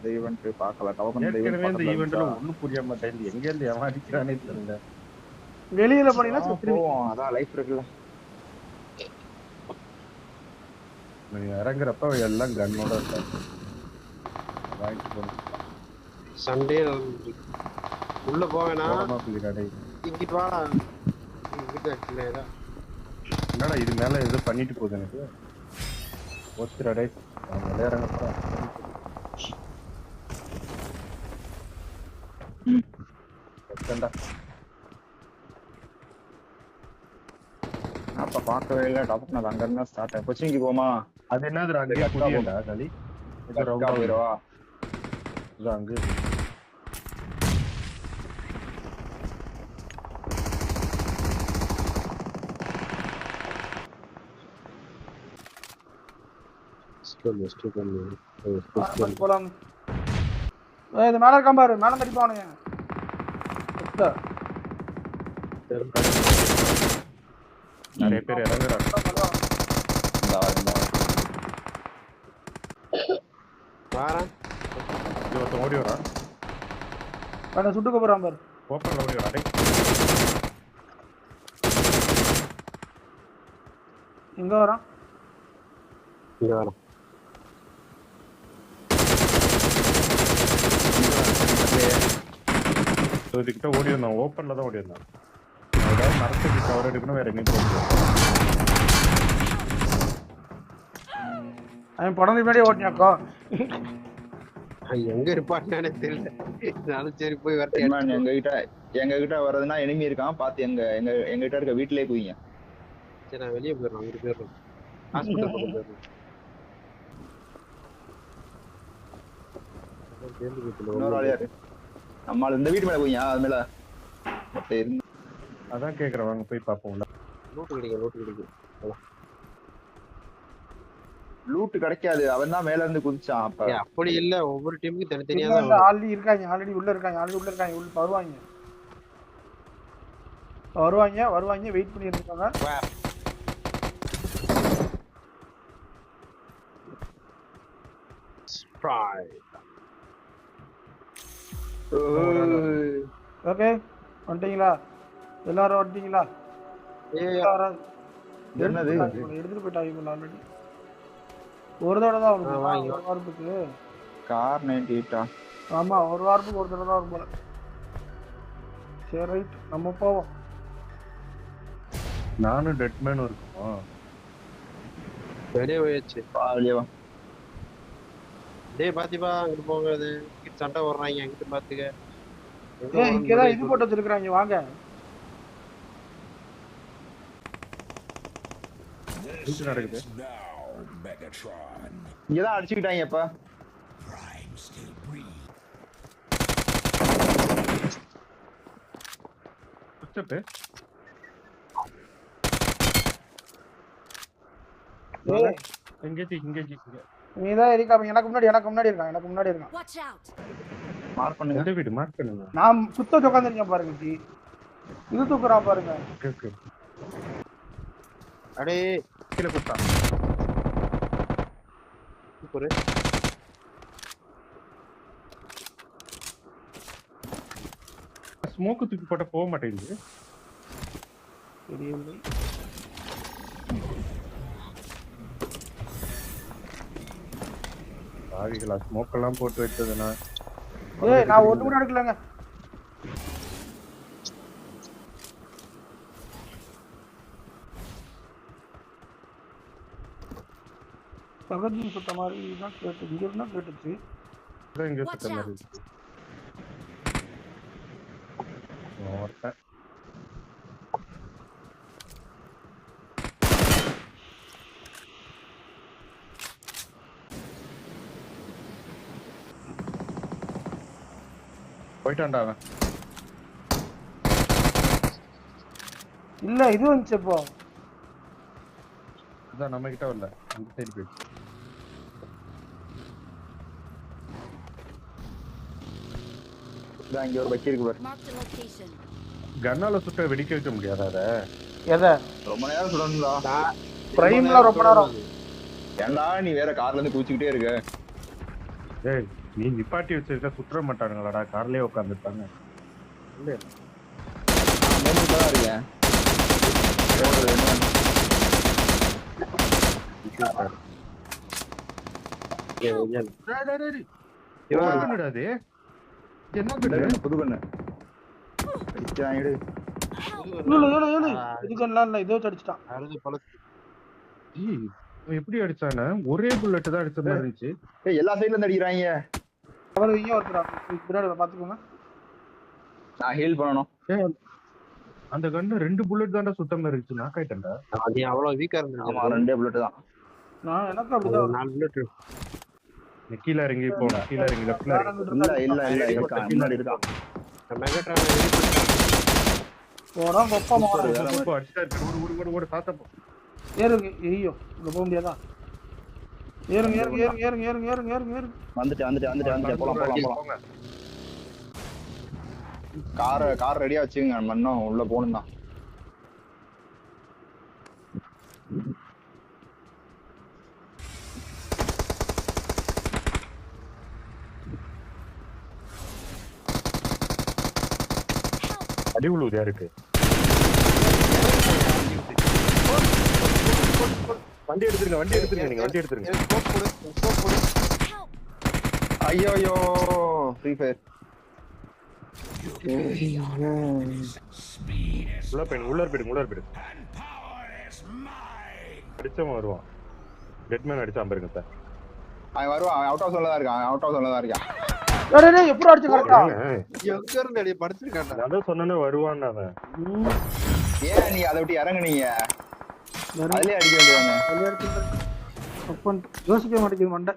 இந்த ஈவென்ட் பார்க்கல. டவக்கன் ஏற்கனவே இந்த ஈவென்ட்ல ஒண்ணும் புரிய மாட்டேங்குது. எங்க இருந்து எவன் அடிக்கிறானே தெரியல. வெளியில போனீங்கன்னா போவோம். அதான் லைஃப் இருக்குல்ல. நீங்க இறங்குறப்ப எல்லாம் கன்னோட இருக்காங்க. வாங்கிட்டு போகணும். சண்டே உள்ள போவேனா இங்கிட்டு வாடா. என்னடா இது மேல ஏதோ பண்ணிட்டு போகுது எனக்கு. ஒத்துறடே இறங்கப்பா. அப்ப பார்க்கவே இல்லை. டபக்குனது அங்க இருந்தா ஸ்டார்ட் ஆகும். கொச்சிங்க்கு போமா? அது என்னது அங்கே புரியண்டா களி. இது ரவுண்டா போயிடுவா. இது அங்கே போலாம். இது மேல இருக்கான் பாரு. மேல தடிப்பானுங்க. நிறைய பேர் இறங்குறாங்க. ஓடி வரா. சுட்டுக்க போறான் பாரு. ஓப்பன்ல ஓடி வரா. எங்க வரான்? இங்க வரான். இதுக்கிட்ட ஓடி வந்தான். ஓப்பன்ல தான் ஓடி வந்தான். அதாவது மரத்துக்கு கவர் எடுக்கணும். வேற எங்கேயும் போக முடியாது. அவன் படம் முன்னாடியே ஓட்டினாக்கோ. எங்க இருப்பான்னு தெரியல. நானும் சரி போய் வரேன். எங்க கிட்ட வர்றதுன்னா எனிமி இருக்கான். பார்த்து எங்க கிட்ட இருக்க வீட்டிலேயே போய்ங்க. சரி நான் வெளியே போயிடுறேன். அங்கிட்டு போயிடுறேன். ஹாஸ்பிட்டல் பக்கம் போயிடுறேன். நம்மள இந்த வீட்டு மேல போய்யா. அது மேல அதான் கேக்குறேன். வாங்க போய் பாப்போம்ல. லூட் கிடைக்காது. அவன் தான் மேல இருந்து குதிச்சான். அப்படி இல்ல. ஒவ்வொரு டீமுக்கும் தனித்தனியா தான் ஆல்ரெடி இருக்காங்க. ஆல்ரெடி உள்ள இருக்காங்க. வருவாங்க. வெயிட் பண்ணி இருக்காங்க. ஓகே வந்துட்டீங்களா? எல்லாரும் வந்துட்டீங்களா? எடுத்துட்டு போயிட்டாங்க ஆல்ரெடி. ஒரு தடவை தான் வரும். ஒரு வாரத்துக்கு கார் 98. ஆமா ஒரு வாரத்துக்கு ஒரு தடவை தான் வரும் போல. சரி ரைட் நம்ம போவோம். நானும் டெட்மேன் இருக்குமா? வெளியே போயாச்சு. வெளியே டேய் பாத்திபா அங்கிட்டு போங்க. அது சண்டை வர்றாங்க. அங்கிட்டு பாத்துக்க. இங்கதான் இது போட்டு வச்சிருக்காங்க. வாங்க. நடக்குது. இங்கதான் அடிச்சுக்கிட்டாங்க. இப்ப நீதான் இருக்காம எனக்கு முன்னாடி இருக்கான். மார்க் பண்ணுங்க. நான் சுத்த உட்காந்துருக்கேன் பாருங்க. இது தூக்குறான் பாருங்க. அடே கீழே குத்தா. சூப்பர். ஸ்மோக் தூக்கி போட்ட போக மாட்டேங்குது. தெரியல. ஆவிகளா ஸ்மோக் எல்லாம் போட்டு வச்சதுனா. நான் ஒண்ணு கூட எடுக்கலங்க. பகத்ஜி சுத்த மாதிரி தான் கேட்டு. இங்க இருந்தா கேட்டுச்சு. இங்க சுத்த மாதிரி. ஓட்ட போயிட்டான்டா அவன். இல்ல இது வந்துச்சு. இப்போ அதான் நம்ம கிட்ட வரல. அந்த சைடு போயிடுச்சு. இங்க ஒரு பக்கி இருக்கு பாரு. கன்னால சுட்ட வெடிக்க வைக்க முடியாதா? அத எதை ரொம்ப நேரம் சுடணும்டா. பிரைம்ல ரொம்ப நேரம். ஏன்டா நீ வேற கார்ல இருந்து குதிச்சுக்கிட்டே இருக்க? ஏய் நீ நிப்பாட்டி வச்சிருக்க சுற்ற மாட்டானுங்களாடா, கார்லயே உட்காந்துருப்பாங்க. மூமெண்ட்ல தான் இருக்கேன். என்ன பண்ணு? புது பண்ணு அடிச்சான். இதுக்கெல்லாம் இல்ல, இதோ அடிச்சிட்டான். அறுது பழத்து எப்படி அடிச்சானே? ஒரே புல்லட் தான் அடிச்ச மாதிரி இருந்துச்சு. எல்லா சைடுல இருந்து அடிக்கிறாங்க. அவர் இங்கே ஒருத்தரா பின்னாடி பாத்துக்கோங்க. நான் ஹீல் பண்ணணும். அந்த கண்ணு 2 புல்லட் தான்டா சுத்தமா இருந்துச்சு. நாக் ஆயிட்டேன்டா. அது அவ்வளவு வீக்கா ஆமா இருந்துச்சு. 2 புல்லட் தான். நான் எனக்கு அப்படிதான் 4 புல்லட். நீ கீழ இறங்கி போ. கீழ இறங்கி லெஃப்ட்ல இல்ல இருக்கான். முன்னாடி இருக்கான். மெகாட்ரான் போடா கொப்பா மாறு. அடிச்சா ஓடு சாத்த போ. ஏறுங்க. ஐயோ இங்க போக முடியாதா? ஏறுங்க. வந்துட்டு போலாம். கார் ரெடியா வச்சுங்க. இன்னும் உள்ள போகணும் தான். அடி உழுவுது யாருக்கு? வண்டி எடுத்துருங்க நீங்க வண்டி எடுத்துருங்க. ஐயோ ஃப்ரீ ஃபயர். உள்ள போயிடுங்க. அடிச்சவன் வருவான். டெட்மேன் அடிச்சான் பாருங்க சார். அவன் வருவான். அவுட் ஆஃப் ஜோன்ல தான் இருக்கான். டேய் எப்படி அடிச்சு கரெக்ட்டா? எங்க இருந்து அடி படிச்சிருக்கான்டா. அதான் சொன்னனே வருவான்னு அவன். ஏன் நீ அதை விட்டு இறங்குனீங்க? அதுலயே அடிக்க வேண்டியதானே. யோசிக்க மாட்டேங்குது மண்டை.